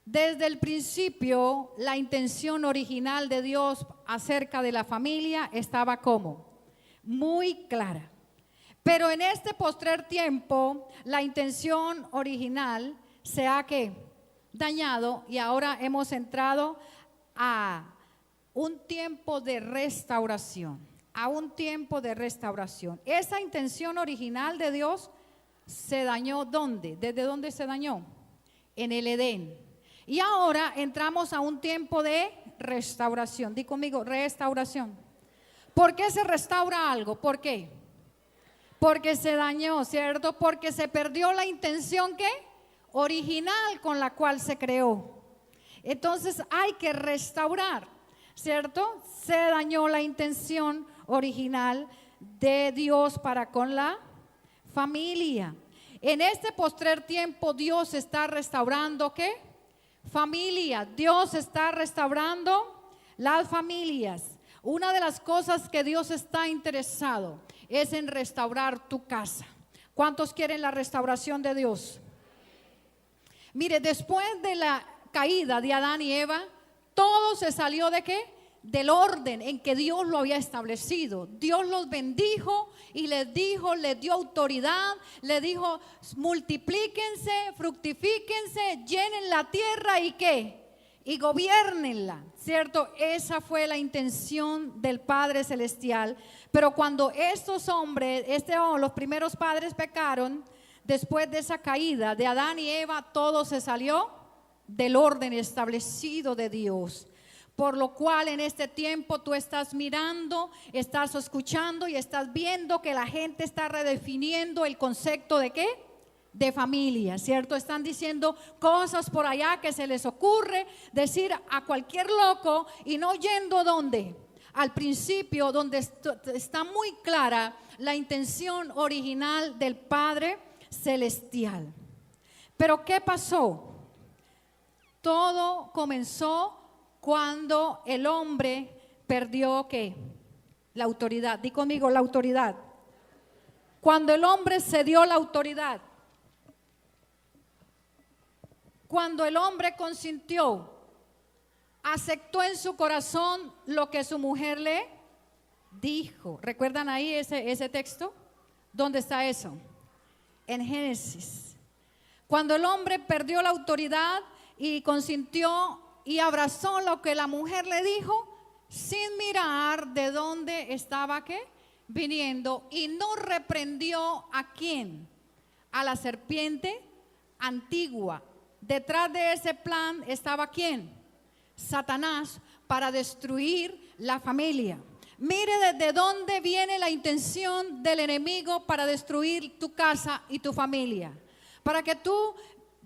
Desde el principio, la intención original de Dios acerca de la familia estaba como muy clara. Pero en este postrer tiempo, la intención original se ha dañado y ahora hemos entrado a un tiempo de restauración, a un tiempo de restauración. Esa intención original de Dios se dañó, ¿dónde? ¿Desde dónde se dañó? En el Edén. Y ahora entramos a un tiempo de restauración. Di conmigo, restauración. ¿Por qué se restaura algo? ¿Por qué? Porque se dañó, ¿cierto? Porque se perdió la intención original con la cual se creó. Entonces hay que restaurar, ¿cierto? Se dañó la intención original de Dios para con la familia. En este postrer tiempo Dios está restaurando familia. Dios está restaurando las familias. Una de las cosas que Dios está interesado es en restaurar tu casa. ¿Cuántos quieren la restauración de Dios? Mire, después de la caída de Adán y Eva, todo se salió ¿de qué? Del orden en que Dios lo había establecido. Dios los bendijo y les dijo, les dio autoridad, les dijo, multiplíquense, fructifíquense, llenen la tierra y y gobiernenla, ¿cierto? Esa fue la intención del Padre Celestial. Pero cuando estos hombres, los primeros padres pecaron, después de esa caída de Adán y Eva, todo se salió del orden establecido de Dios. Por lo cual en este tiempo tú estás mirando, estás escuchando y estás viendo que la gente está redefiniendo el concepto de de familia, ¿cierto? Están diciendo cosas por allá que se les ocurre decir a cualquier loco y no yendo ¿dónde? Al principio, donde está muy clara la intención original del Padre Celestial. Pero ¿qué pasó? Todo comenzó cuando el hombre perdió la autoridad. Di conmigo, la autoridad. Cuando el hombre cedió la autoridad. Cuando el hombre consintió, aceptó en su corazón lo que su mujer le dijo. ¿Recuerdan ahí ese texto? ¿Dónde está eso? En Génesis. Cuando el hombre perdió la autoridad y consintió y abrazó lo que la mujer le dijo, sin mirar de dónde estaba viniendo, y no reprendió ¿a quién? A la serpiente antigua. Detrás de ese plan estaba ¿quién? Satanás, para destruir la familia. Mire desde dónde viene la intención del enemigo para destruir tu casa y tu familia. Para que tú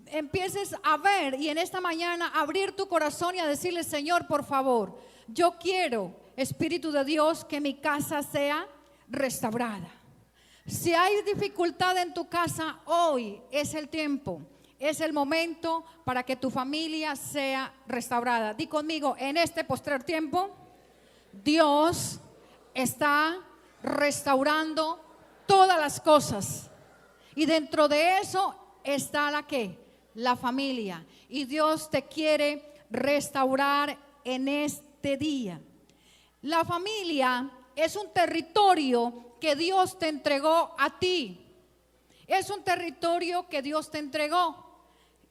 empieces a ver y en esta mañana abrir tu corazón y a decirle, Señor, por favor, yo quiero, Espíritu de Dios, que mi casa sea restaurada. Si hay dificultad en tu casa, hoy es el tiempo, es el momento para que tu familia sea restaurada. Di conmigo, en este postrer tiempo, Dios está restaurando todas las cosas. Y dentro de eso está la familia. Y Dios te quiere restaurar en este día. La familia es un territorio que Dios te entregó a ti. Es un territorio que Dios te entregó.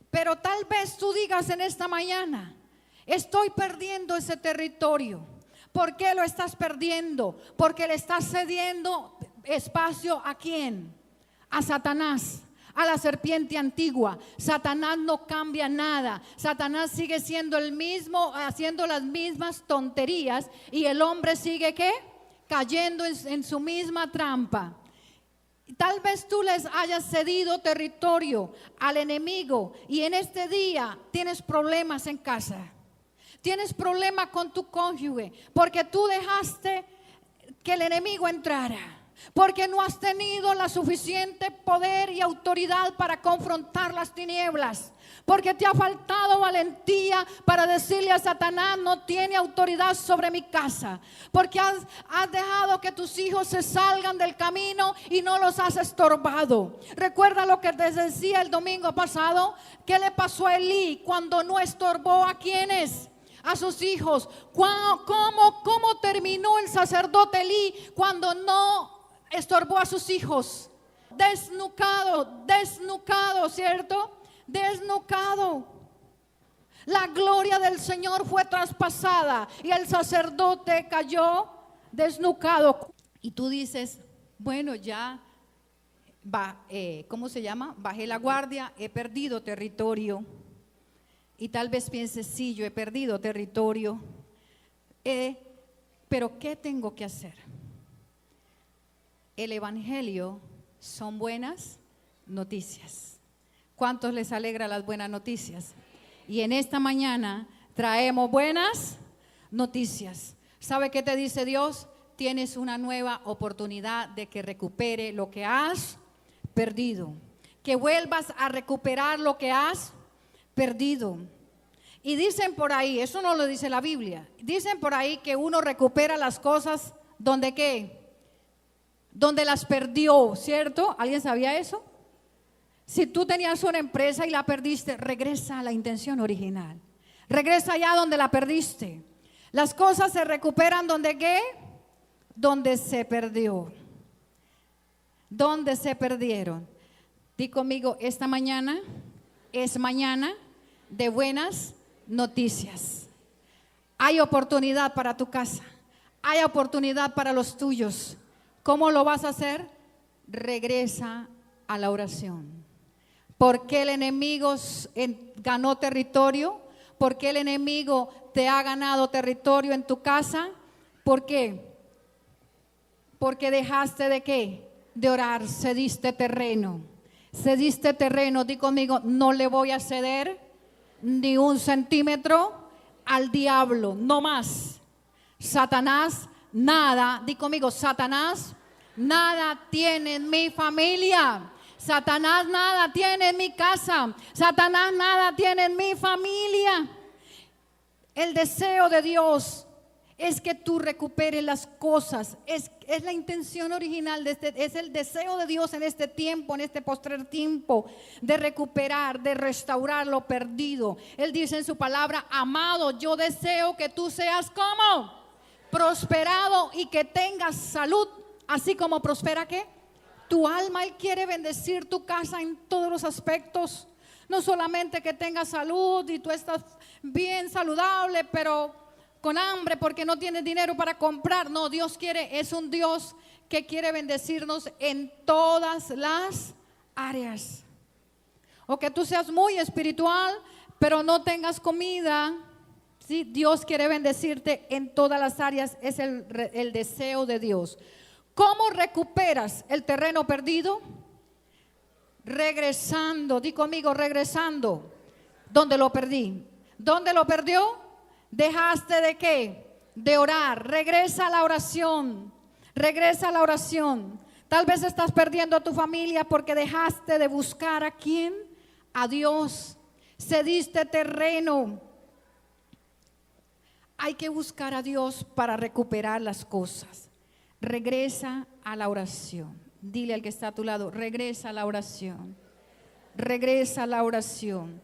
Pero tal vez tú digas en esta mañana, estoy perdiendo ese territorio. ¿Por qué lo estás perdiendo? Porque le estás cediendo espacio ¿a quién? A Satanás, a la serpiente antigua. Satanás no cambia nada. Satanás sigue siendo el mismo, haciendo las mismas tonterías, y el hombre sigue cayendo en su misma trampa. Tal vez tú les hayas cedido territorio al enemigo y en este día tienes problemas en casa. Tienes problemas con tu cónyuge porque tú dejaste que el enemigo entrara. porque no has tenido la suficiente poder y autoridad para confrontar las tinieblas, porque te ha faltado valentía para decirle a Satanás: no tiene autoridad sobre mi casa, porque has dejado que tus hijos se salgan del camino y no los has estorbado. Recuerda lo que te decía el domingo pasado, ¿qué le pasó a Elí cuando no estorbó a quienes? A sus hijos. ¿Cómo terminó el sacerdote Elí cuando no estorbó a sus hijos? Desnucado, ¿cierto? Desnucado. La gloria del Señor fue traspasada y el sacerdote cayó desnucado. Y tú dices: bueno, ya ¿cómo se llama? Bajé la guardia, he perdido territorio. Y tal vez pienses: sí, yo he perdido territorio, pero ¿qué tengo que hacer? El evangelio son buenas noticias. ¿Cuántos les alegra las buenas noticias? Y en esta mañana traemos buenas noticias. ¿Sabe qué te dice Dios? Tienes una nueva oportunidad de que recupere lo que has perdido, que vuelvas a recuperar lo que has perdido. Y dicen por ahí, eso no lo dice la Biblia, dicen por ahí que uno recupera las cosas donde ¿qué? Donde las perdió, ¿cierto? ¿Alguien sabía eso? Si tú tenías una empresa y la perdiste, regresa a la intención original. Regresa allá donde la perdiste. Las cosas se recuperan donde ¿qué? Donde se perdió. Donde se perdieron. Di conmigo, esta mañana es mañana de buenas noticias. Hay oportunidad para tu casa. Hay oportunidad para los tuyos. ¿Cómo lo vas a hacer? Regresa a la oración. ¿Por qué el enemigo ganó territorio? ¿Por qué el enemigo te ha ganado territorio en tu casa? ¿Por qué? Porque dejaste de ¿qué? De orar, cediste terreno. Cediste terreno, di conmigo, no le voy a ceder ni un centímetro al diablo, no más. Satanás, nada, di conmigo, Satanás, nada tiene en mi familia. Satanás nada tiene en mi casa. Satanás nada tiene en mi familia. El deseo de Dios es que tú recuperes las cosas. Es la intención original es el deseo de Dios en este tiempo, en este postrer tiempo, de recuperar, de restaurar lo perdido. Él dice en su palabra: amado, yo deseo que tú seas como prosperado y que tengas salud, así como prospera ¿qué? Tu alma. Él quiere bendecir tu casa en todos los aspectos. No solamente que tengas salud y tú estás bien saludable, pero con hambre porque no tienes dinero para comprar. No, Dios es un Dios que quiere bendecirnos en todas las áreas. O que tú seas muy espiritual, pero no tengas comida. Sí, Dios quiere bendecirte en todas las áreas. Es el deseo de Dios. ¿Cómo recuperas el terreno perdido? Regresando, di conmigo, regresando. ¿Dónde lo perdí? ¿Dónde lo perdió? ¿Dejaste de qué? De orar. Regresa a la oración. Regresa a la oración. Tal vez estás perdiendo a tu familia porque dejaste de buscar ¿a quién? A Dios. Cediste terreno. Hay que buscar a Dios para recuperar las cosas. Regresa a la oración. Dile al que está a tu lado: regresa a la oración. Regresa a la oración.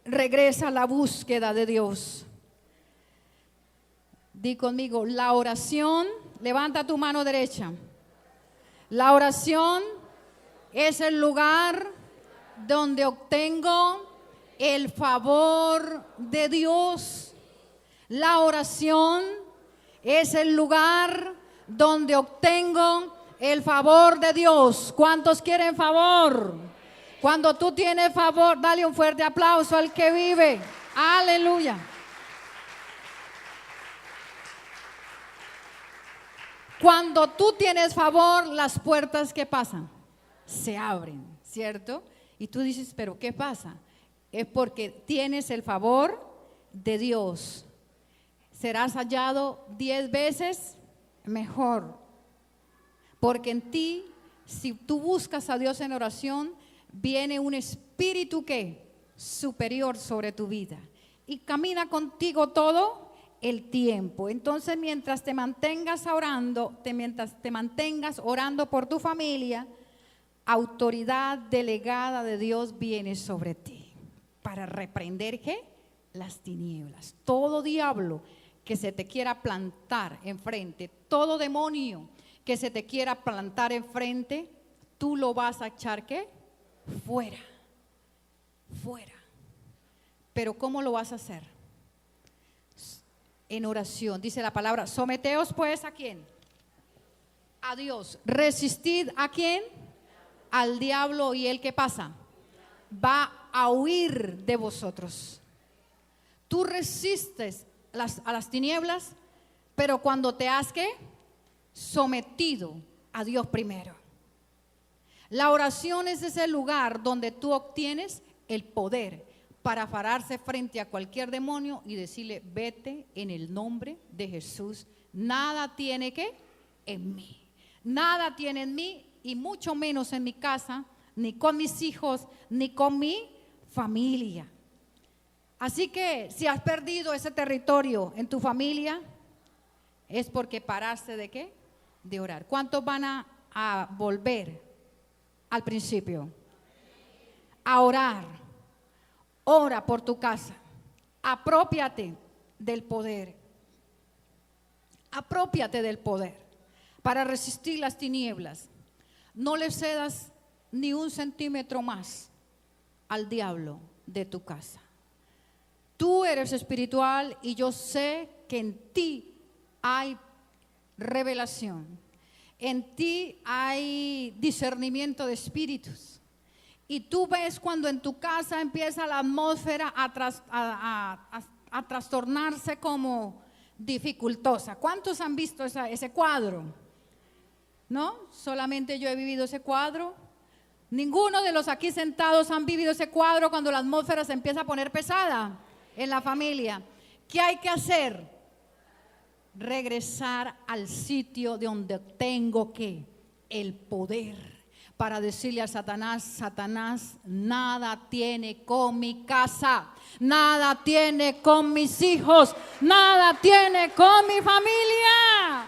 Regresa a la búsqueda de Dios. Di conmigo, la oración, levanta tu mano derecha. La oración es el lugar donde obtengo el favor de Dios. La oración es el lugar donde obtengo el favor de Dios. ¿Cuántos quieren favor? Cuando tú tienes favor, dale un fuerte aplauso al que vive. Aleluya. Cuando tú tienes favor, las puertas ¿qué pasan? Se abren, ¿cierto? Y tú dices, ¿pero qué pasa? Es porque tienes el favor de Dios. Serás hallado 10 veces mejor. Porque en ti, si tú buscas a Dios en oración, viene un espíritu que superior sobre tu vida y camina contigo todo el tiempo. Entonces, mientras te mantengas orando, mientras te mantengas orando por tu familia, autoridad delegada de Dios viene sobre ti para reprender ¿qué? Las tinieblas. Todo diablo que se te quiera plantar enfrente, todo demonio que se te quiera plantar enfrente, tú lo vas a echar ¿qué? Fuera, fuera. Pero ¿cómo lo vas a hacer? En oración. Dice la palabra, someteos pues ¿a quién? A Dios. Resistid ¿a quién? Al diablo, y él ¿qué pasa? Va a huir de vosotros. Tú resistes a las tinieblas, pero cuando te has ¿qué? Sometido a Dios primero. La oración es ese lugar donde tú obtienes el poder para pararse frente a cualquier demonio y decirle, vete en el nombre de Jesús. Nada tiene que en mí. Nada tiene en mí, y mucho menos en mi casa, ni con mis hijos, ni con mi familia. Así que si has perdido ese territorio en tu familia, es porque paraste ¿de qué? De orar. ¿Cuántos van a volver al principio? A orar. Ora por tu casa. Aprópiate del poder. Aprópiate del poder para resistir las tinieblas. No le cedas ni un centímetro más al diablo de tu casa. Tú eres espiritual y yo sé que en ti hay revelación. En ti hay discernimiento de espíritus. Y tú ves cuando en tu casa empieza la atmósfera a trastornarse como dificultosa. ¿Cuántos han visto ese cuadro? ¿No? Solamente yo he vivido ese cuadro. Ninguno de los aquí sentados han vivido ese cuadro cuando la atmósfera se empieza a poner pesada en la familia. ¿Qué hay que hacer? Regresar al sitio de donde tengo el poder para decirle a Satanás, Satanás, nada tiene con mi casa, nada tiene con mis hijos, nada tiene con mi familia.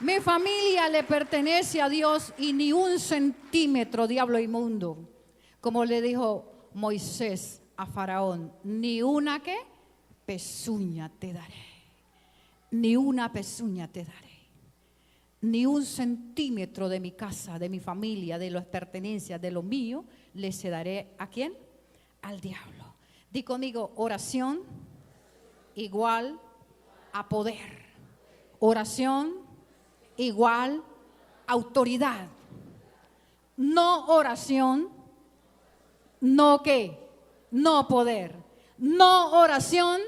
Mi familia le pertenece a Dios y ni un centímetro, diablo inmundo, como le dijo Moisés a Faraón, ni una ¿qué? Pezuña te daré, ni una pezuña te daré, ni un centímetro de mi casa, de mi familia, de las pertenencias, de lo mío, le cederé ¿a quién? Al diablo. Di conmigo, oración igual a poder. Oración igual autoridad. No oración, no ¿qué? No poder. No oración,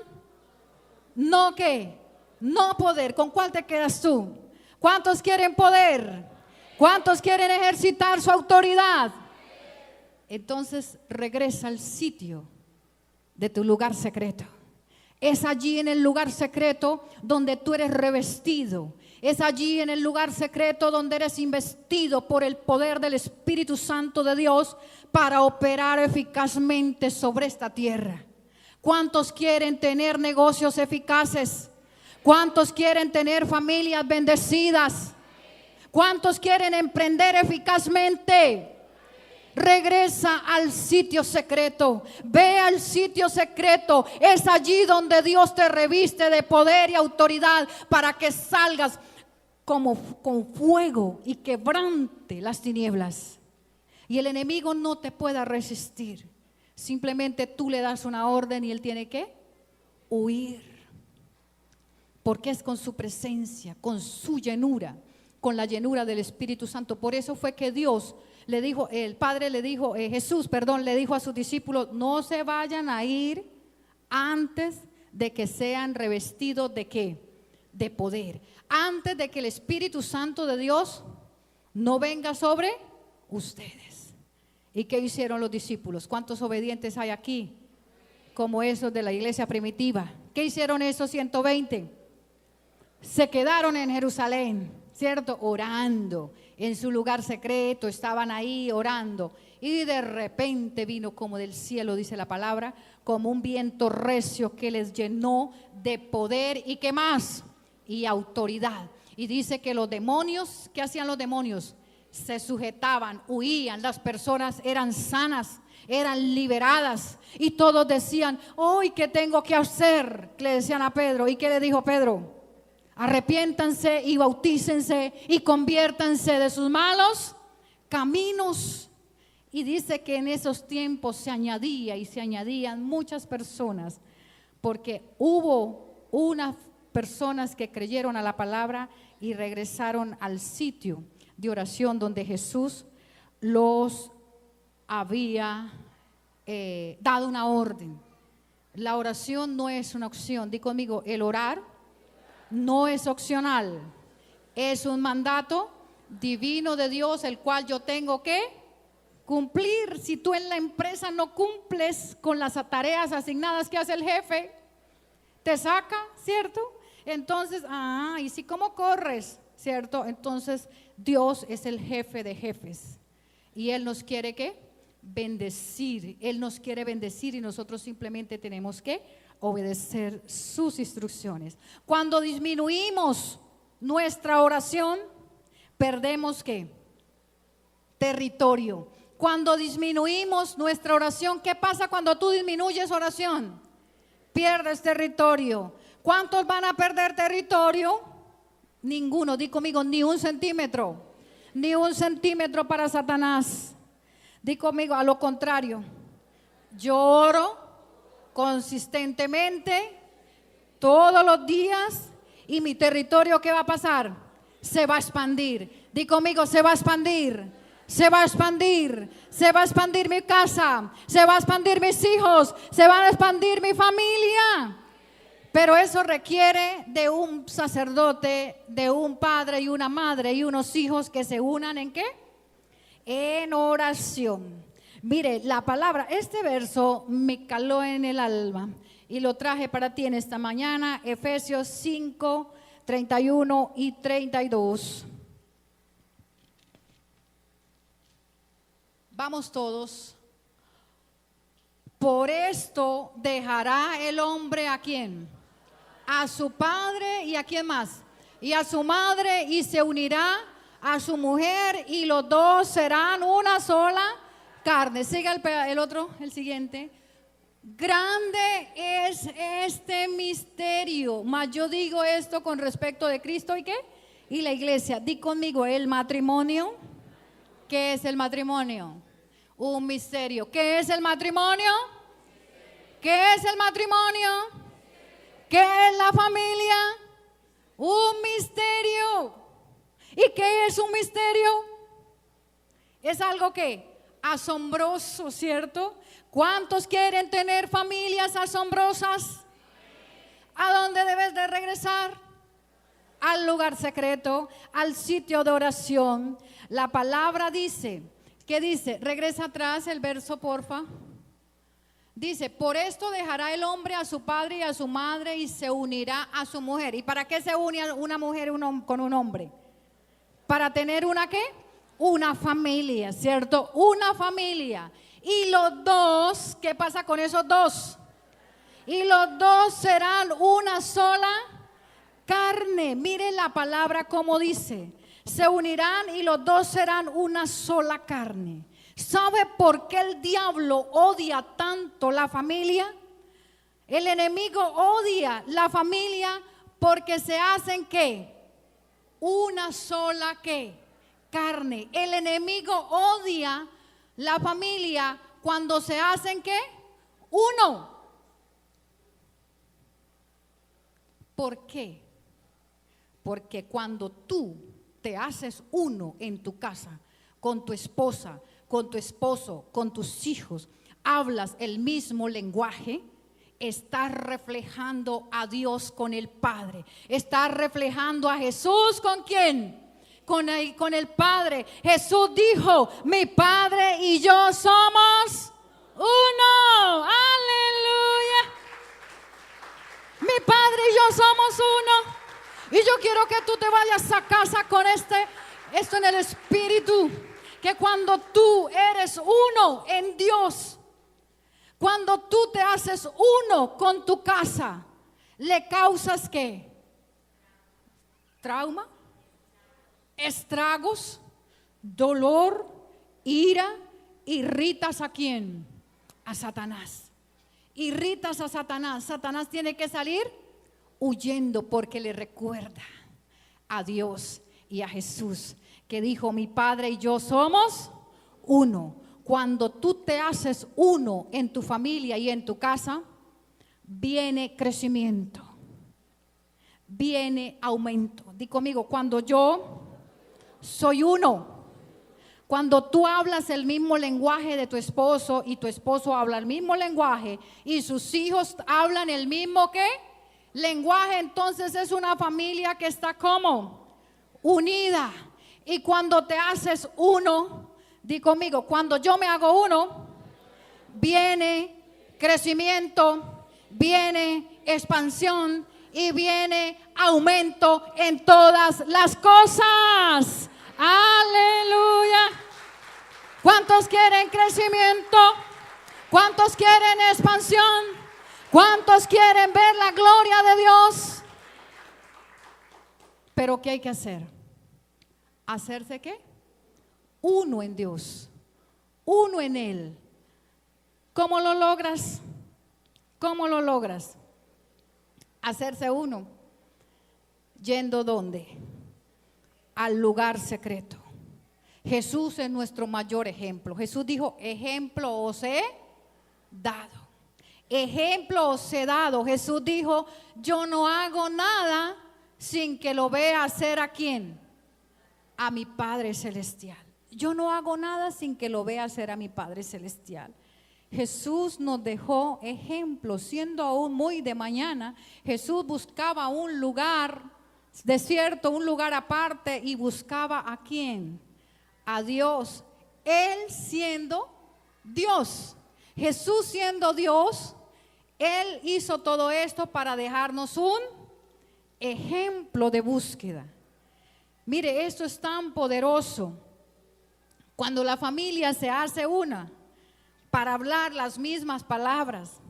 no ¿qué? No poder. ¿Con cuál te quedas tú? ¿Cuántos quieren poder? ¿Cuántos quieren ejercitar su autoridad? Entonces regresa al sitio de tu lugar secreto. Es allí en el lugar secreto donde tú eres revestido. Es allí en el lugar secreto donde eres investido por el poder del Espíritu Santo de Dios para operar eficazmente sobre esta tierra. ¿Cuántos quieren tener negocios eficaces? ¿Cuántos quieren tener familias bendecidas? ¿Cuántos quieren emprender eficazmente? Regresa al sitio secreto, ve al sitio secreto, es allí donde Dios te reviste de poder y autoridad para que salgas como con fuego y quebrante las tinieblas. Y el enemigo no te pueda resistir, simplemente tú le das una orden y él tiene que huir. Porque es con su presencia, con su llenura, con la llenura del Espíritu Santo. Por eso fue que Dios le dijo, el Padre le dijo, Jesús le dijo a sus discípulos, no se vayan a ir antes de que sean revestidos de ¿qué? De poder. Antes de que el Espíritu Santo de Dios no venga sobre ustedes. ¿Y qué hicieron los discípulos? ¿Cuántos obedientes hay aquí? Como esos de la iglesia primitiva. ¿Qué hicieron esos 120? Se quedaron en Jerusalén, ¿cierto? Orando en su lugar secreto, estaban ahí orando. Y de repente vino como del cielo, dice la palabra, como un viento recio que les llenó de poder y ¿qué más? Y autoridad. Y dice que los demonios, ¿qué hacían los demonios? Se sujetaban, huían, las personas eran sanas, eran liberadas. Y todos decían, hoy, ¿qué tengo que hacer? Le decían a Pedro. ¿Y qué le dijo Pedro? Arrepiéntanse y bautícense y conviértanse de sus malos caminos. Y dice que en esos tiempos se añadían muchas personas, porque hubo unas personas que creyeron a la palabra y regresaron al sitio de oración donde Jesús los había dado una orden. La oración no es una opción. Di conmigo, el orar no es opcional, es un mandato divino de Dios, el cual yo tengo que cumplir. Si tú en la empresa no cumples con las tareas asignadas que hace el jefe, te saca, ¿cierto? Entonces, ¿y si cómo corres? ¿Cierto? Entonces, Dios es el jefe de jefes y Él nos quiere ¿qué? Bendecir. Él nos quiere bendecir y nosotros simplemente tenemos que obedecer sus instrucciones. Cuando disminuimos nuestra oración, perdemos ¿qué? Territorio. Cuando disminuimos nuestra oración, ¿qué pasa cuando tú disminuyes oración? Pierdes territorio. ¿Cuántos van a perder territorio? Ninguno. Di conmigo, ni un centímetro. Ni un centímetro para Satanás. Di conmigo, a lo contrario. Yo oro consistentemente todos los días y mi territorio, ¿qué va a pasar? Se va a expandir. Di conmigo, se va a expandir. Se va a expandir, se va a expandir mi casa, se va a expandir mis hijos, se va a expandir mi familia. Pero eso requiere de un sacerdote, de un padre y una madre y unos hijos que se unan ¿en qué? En oración. Mire, la palabra, este verso me caló en el alma y lo traje para ti en esta mañana, Efesios 5, 31 y 32. Vamos todos. Por esto dejará el hombre ¿a quién? A su padre y ¿a quién más? Y a su madre y se unirá a su mujer y los dos serán una sola carne. Siga el otro, el siguiente. Grande es este misterio. Mas yo digo esto con respecto de Cristo y ¿qué? Y la iglesia. Di conmigo, el matrimonio. ¿Qué es el matrimonio? Un misterio. ¿Qué es el matrimonio? ¿Qué es el matrimonio? ¿Qué es la familia? Un misterio. ¿Y qué es un misterio? Es algo que asombroso, ¿cierto? ¿Cuántos quieren tener familias asombrosas? ¿A dónde debes de regresar? Al lugar secreto, al sitio de oración. La palabra dice, ¿qué dice? Regresa atrás el verso, porfa. Dice, por esto dejará el hombre a su padre y a su madre y se unirá a su mujer. ¿Y para qué se une una mujer con un hombre? Para tener ¿una qué? Una familia, ¿cierto? Una familia. Y los dos, ¿qué pasa con esos dos? Y los dos serán una sola carne. Miren la palabra como dice. Se unirán y los dos serán una sola carne. ¿Sabe por qué el diablo odia tanto la familia? El enemigo odia la familia porque se hacen ¿qué? Una sola ¿qué? Carne. El enemigo odia la familia cuando se hacen ¿qué? Uno. ¿Por qué? Porque cuando tú te haces uno en tu casa, con tu esposa, con tu esposo, con tus hijos, hablas el mismo lenguaje, estás reflejando a Dios con el Padre, estás reflejando a Jesús ¿con quién? Con el Padre. Jesús dijo, mi Padre y yo somos uno. Aleluya. Mi Padre y yo somos uno. Y Y yo quiero que tú te vayas a casa con esto en el espíritu, que cuando tú eres uno en Dios, cuando tú te haces uno con tu casa, le causas ¿qué? Trauma, estragos, dolor, ira. Irritas ¿a quién? A Satanás. Irritas a Satanás. Satanás tiene que salir huyendo porque le recuerda a Dios y a Jesús, que dijo: mi Padre y yo somos uno. Cuando tú te haces uno en tu familia y en tu casa, viene crecimiento, viene aumento. Di conmigo: cuando yo soy uno. Cuando tú hablas el mismo lenguaje de tu esposo y tu esposo habla el mismo lenguaje y sus hijos hablan el mismo ¿qué? Lenguaje, entonces es una familia que está como unida. Y cuando te haces uno, di conmigo: cuando yo me hago uno, viene crecimiento, viene expansión y viene aumento en todas las cosas. Aleluya. ¿Cuántos quieren crecimiento? ¿Cuántos quieren expansión? ¿Cuántos quieren ver la gloria de Dios? Pero ¿qué hay que hacer? ¿Hacerse qué? Uno en Dios, uno en Él. ¿Cómo lo logras? ¿Cómo lo logras? Hacerse uno. ¿Yendo dónde? Al lugar secreto. Jesús es nuestro mayor ejemplo. Jesús dijo: ejemplo os he dado. Ejemplo os he dado. Jesús dijo: yo no hago nada sin que lo vea hacer ¿a quién? A mi Padre Celestial. Yo no hago nada sin que lo vea hacer a mi Padre Celestial. Jesús nos dejó ejemplos. Siendo aún muy de mañana, Jesús buscaba un lugar desierto, un lugar aparte, y buscaba ¿a quién? A Dios. Él siendo Dios, Jesús siendo Dios, Él hizo todo esto para dejarnos un ejemplo de búsqueda. Mire, esto es tan poderoso. Cuando la familia se hace una para hablar las mismas palabras,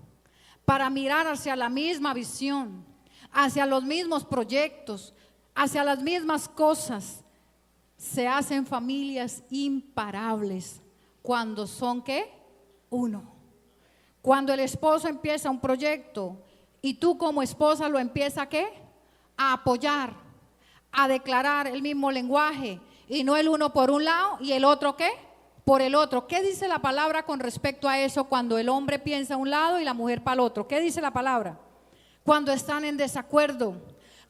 para mirar hacia la misma visión, hacia los mismos proyectos, hacia las mismas cosas, se hacen familias imparables cuando son ¿qué? Uno. Cuando el esposo empieza un proyecto y tú como esposa lo empiezas ¿qué? A apoyar, a declarar el mismo lenguaje, y no el uno por un lado y el otro ¿qué? Por el otro. ¿Qué dice la palabra con respecto a eso cuando el hombre piensa a un lado y la mujer para el otro? ¿Qué dice la palabra? Cuando están en desacuerdo,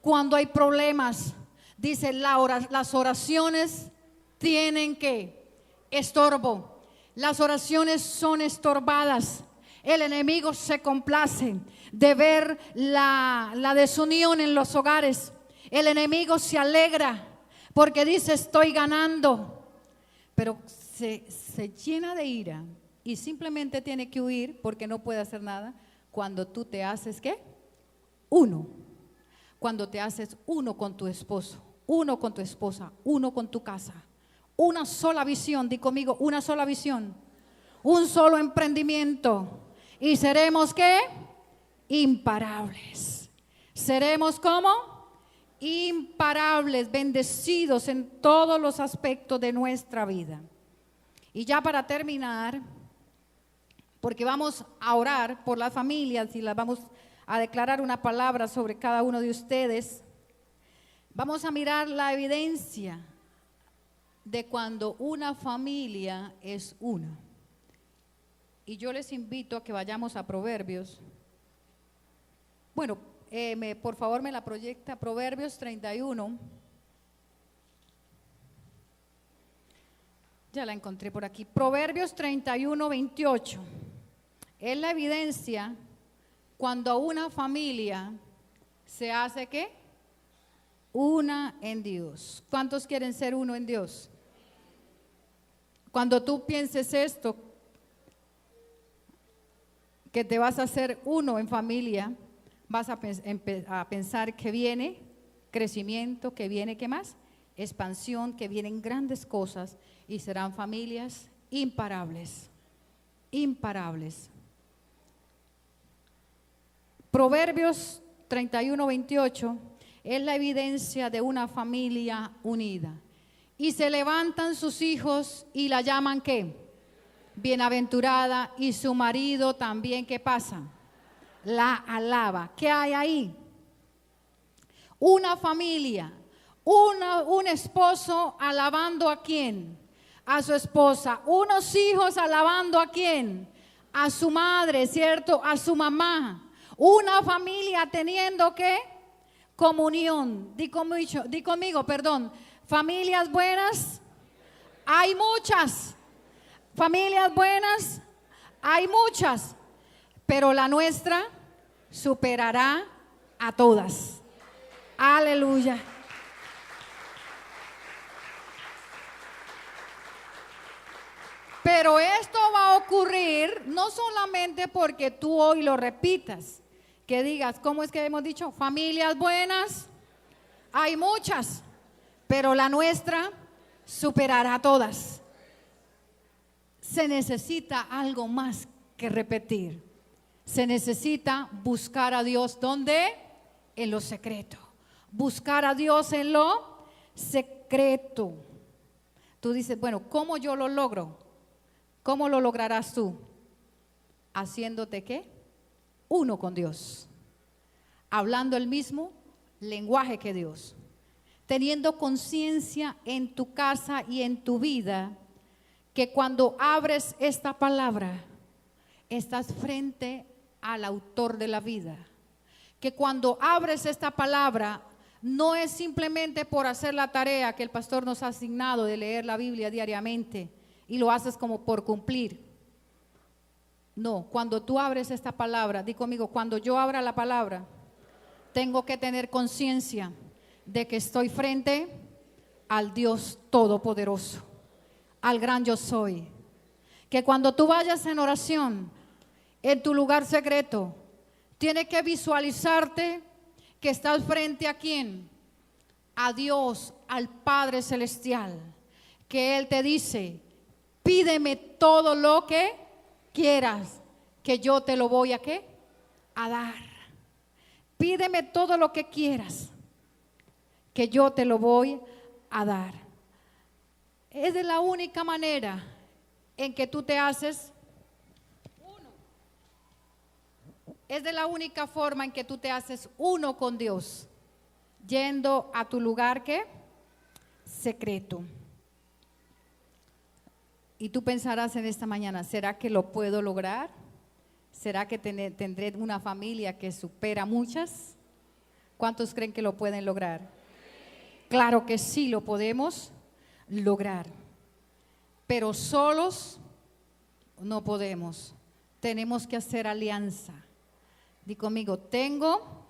cuando hay problemas, dice las oraciones tienen que estorbo. Las oraciones son estorbadas. El enemigo se complace de ver la desunión en los hogares. El enemigo se alegra porque dice: estoy ganando. Pero se llena de ira y simplemente tiene que huir porque no puede hacer nada cuando tú te haces ¿qué? Uno. Cuando te haces uno con tu esposo, uno con tu esposa, uno con tu casa. Una sola visión, di conmigo: una sola visión, un solo emprendimiento. Y seremos ¿qué? Imparables. Seremos ¿cómo? Imparables, bendecidos en todos los aspectos de nuestra vida. Y ya para terminar, porque vamos a orar por las familias y las vamos a declarar una palabra sobre cada uno de ustedes, vamos a mirar la evidencia de cuando una familia es una. Y yo les invito a que vayamos a Proverbios. Bueno, por favor me la proyecta, Proverbios 31. Ya la encontré por aquí. Proverbios 31, 28. Es la evidencia cuando una familia se hace ¿qué? Una en Dios. ¿Cuántos quieren ser uno en Dios? Cuando tú pienses esto, que te vas a hacer uno en familia, vas a pensar que viene crecimiento, que viene, ¿qué más? Expansión, que vienen grandes cosas y serán familias imparables, imparables. Proverbios 31:28 es la evidencia de una familia unida. Y se levantan sus hijos y la llaman ¿qué? Bienaventurada, y su marido también, ¿qué pasa? La alaba. ¿Qué hay ahí? Una familia, un esposo alabando ¿a quién? A su esposa. Unos hijos alabando ¿a quién? A su madre, ¿cierto? A su mamá. Una familia teniendo ¿qué? Comunión. Di conmigo, perdón. Familias buenas, hay muchas. Familias buenas, hay muchas. Pero la nuestra superará a todas. Aleluya. Pero esto va a ocurrir no solamente porque tú hoy lo repitas, que digas, ¿cómo es que hemos dicho? Familias buenas, hay muchas, pero la nuestra superará a todas. Se necesita algo más que repetir. Se necesita buscar a Dios, ¿dónde? En lo secreto. Buscar a Dios en lo secreto. Tú dices, bueno, ¿cómo yo lo logro? ¿Cómo lo lograrás tú? Haciéndote ¿qué? Uno con Dios. Hablando el mismo lenguaje que Dios. Teniendo conciencia en tu casa y en tu vida que cuando abres esta palabra estás frente al autor de la vida. Que cuando abres esta palabra no es simplemente por hacer la tarea que el pastor nos ha asignado de leer la Biblia diariamente y lo haces como por cumplir. No, cuando tú abres esta palabra, di conmigo, cuando yo abra la palabra, tengo que tener conciencia de que estoy frente al Dios Todopoderoso, al gran yo soy. Que cuando tú vayas en oración, en tu lugar secreto, tienes que visualizarte que estás frente a quién, a Dios, al Padre Celestial, que Él te dice, pídeme todo lo que quieras, que yo te lo voy a ¿qué? A dar. Pídeme todo lo que quieras, que yo te lo voy a dar. Es de la única manera en que tú te haces uno. Es de la única forma en que tú te haces uno con Dios, yendo a tu lugar ¿qué? Secreto. Y tú pensarás en esta mañana, ¿será que lo puedo lograr? ¿Será que tendré una familia que supera muchas? ¿Cuántos creen que lo pueden lograr? Claro que sí lo podemos lograr, pero solos no podemos. Tenemos que hacer alianza. Di conmigo, tengo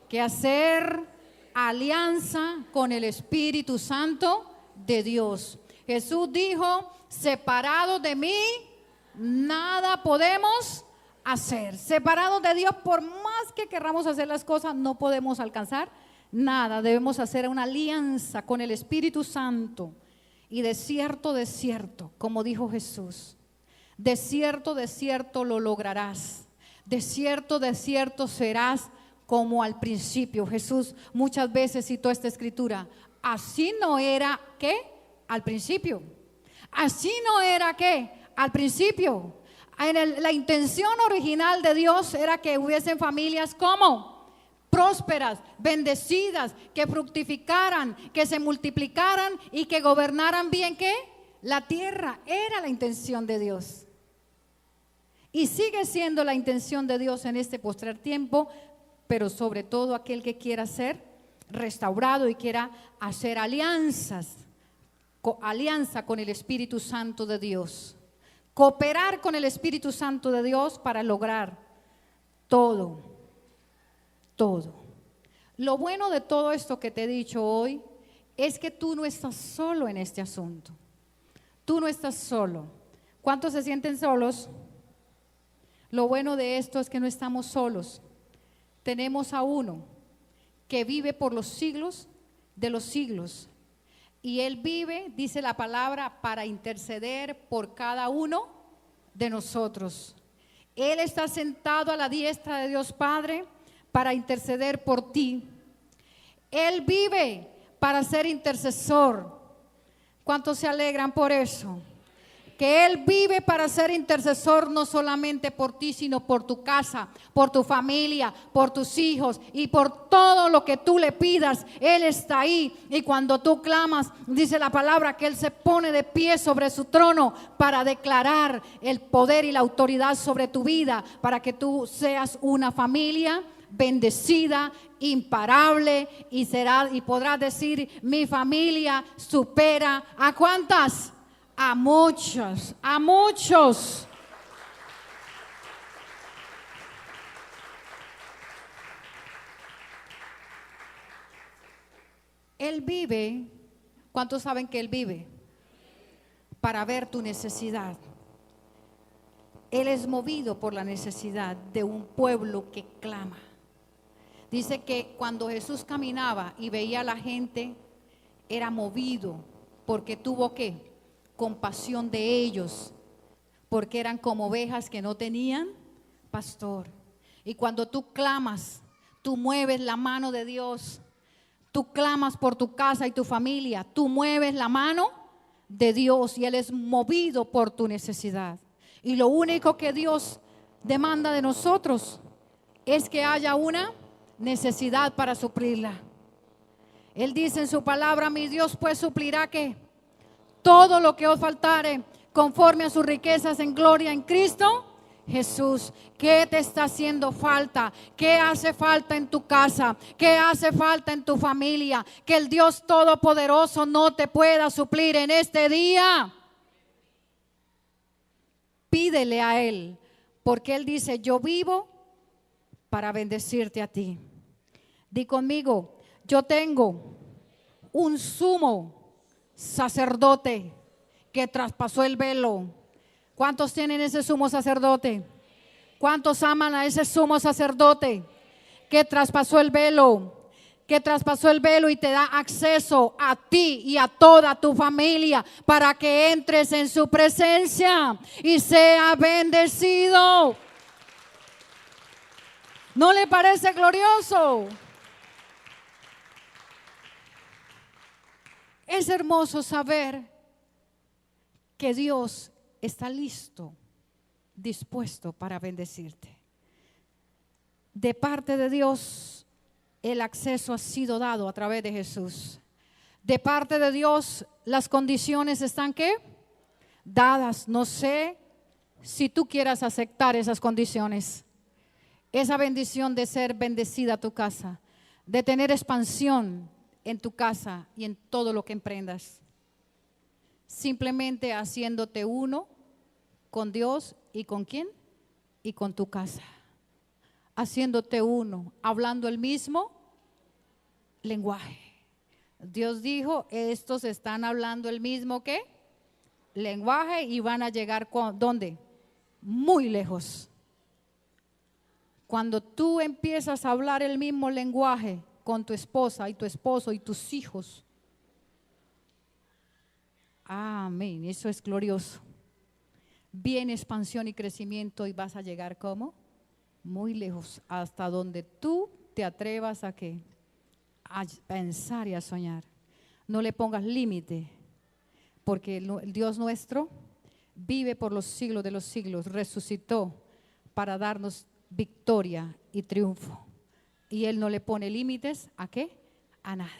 que hacer alianza con el Espíritu Santo de Dios. Jesús dijo, separados de mí, nada podemos hacer. Separados de Dios, por más que querramos hacer las cosas, no podemos alcanzar nada. Debemos hacer una alianza con el Espíritu Santo. Y de cierto, como dijo Jesús, de cierto lo lograrás. De cierto serás como al principio. Jesús muchas veces citó esta escritura. Así no era, ¿qué? Al principio. Así no era, ¿qué? Al principio. La intención original de Dios era que hubiesen familias como prósperas, bendecidas, que fructificaran, que se multiplicaran y que gobernaran bien, ¿qué? La tierra. Era la intención de Dios. Y sigue siendo la intención de Dios en este postrer tiempo, pero sobre todo aquel que quiera ser restaurado y quiera hacer alianza con el Espíritu Santo de Dios. Cooperar con el Espíritu Santo de Dios para lograr todo. Lo bueno de todo esto que te he dicho hoy es que tú no estás solo en este asunto. Tú no estás solo. ¿Cuántos se sienten solos? Lo bueno de esto es que no estamos solos. Tenemos a uno que vive por los siglos de los siglos. Y Él vive, dice la palabra, para interceder por cada uno de nosotros. Él está sentado a la diestra de Dios Padre para interceder por ti. Él vive para ser intercesor. ¿Cuántos se alegran por eso? Que Él vive para ser intercesor no solamente por ti, sino por tu casa, por tu familia, por tus hijos y por todo lo que tú le pidas. Él está ahí, y cuando tú clamas, dice la palabra que Él se pone de pie sobre su trono para declarar el poder y la autoridad sobre tu vida, para que tú seas una familia bendecida, imparable, y podrás decir: mi familia supera ¿a cuántas? A muchos, a muchos. Él vive. ¿Cuántos saben que Él vive? Para ver tu necesidad. Él es movido por la necesidad de un pueblo que clama. Dice que cuando Jesús caminaba y veía a la gente, era movido porque tuvo ¿qué? Compasión de ellos, porque eran como ovejas que no tenían pastor. Y cuando tú clamas, tú mueves la mano de Dios. Tú clamas por tu casa y tu familia, tú mueves la mano de Dios, y Él es movido por tu necesidad. Y lo único que Dios demanda de nosotros es que haya una necesidad para suplirla. Él dice en su palabra: mi Dios pues suplirá ¿qué? Todo lo que os faltare conforme a sus riquezas en gloria en Cristo Jesús. ¿Qué te está haciendo falta? ¿Qué hace falta en tu casa? ¿Qué hace falta en tu familia? Que el Dios Todopoderoso no te pueda suplir en este día. Pídele a Él, porque Él dice: yo vivo para bendecirte a ti. Di conmigo: yo tengo un sumo sacerdote que traspasó el velo. ¿Cuántos tienen ese sumo sacerdote? ¿Cuántos aman a ese sumo sacerdote que traspasó el velo? Que traspasó el velo y te da acceso a ti y a toda tu familia para que entres en su presencia y sea bendecido. ¿No le parece glorioso? Es hermoso saber que Dios está listo, dispuesto para bendecirte. De parte de Dios, el acceso ha sido dado a través de Jesús. De parte de Dios, las condiciones están ¿qué? Dadas. No sé si tú quieras aceptar esas condiciones. Esa bendición de ser bendecida tu casa, de tener expansión en tu casa y en todo lo que emprendas. Simplemente haciéndote uno con Dios. ¿Y con quién? Y con tu casa. Haciéndote uno, hablando el mismo lenguaje. Dios dijo: estos están hablando el mismo ¿qué? Lenguaje, y van a llegar ¿dónde? Muy lejos. Cuando tú empiezas a hablar el mismo lenguaje con tu esposa y tu esposo y tus hijos, amén, eso es glorioso. Viene expansión y crecimiento, y vas a llegar ¿cómo? Muy lejos, hasta donde tú te atrevas a ¿qué? A pensar y a soñar. No le pongas límite, porque el Dios nuestro vive por los siglos de los siglos, resucitó para darnos victoria y triunfo. Y Él no le pone límites ¿a qué? A nada.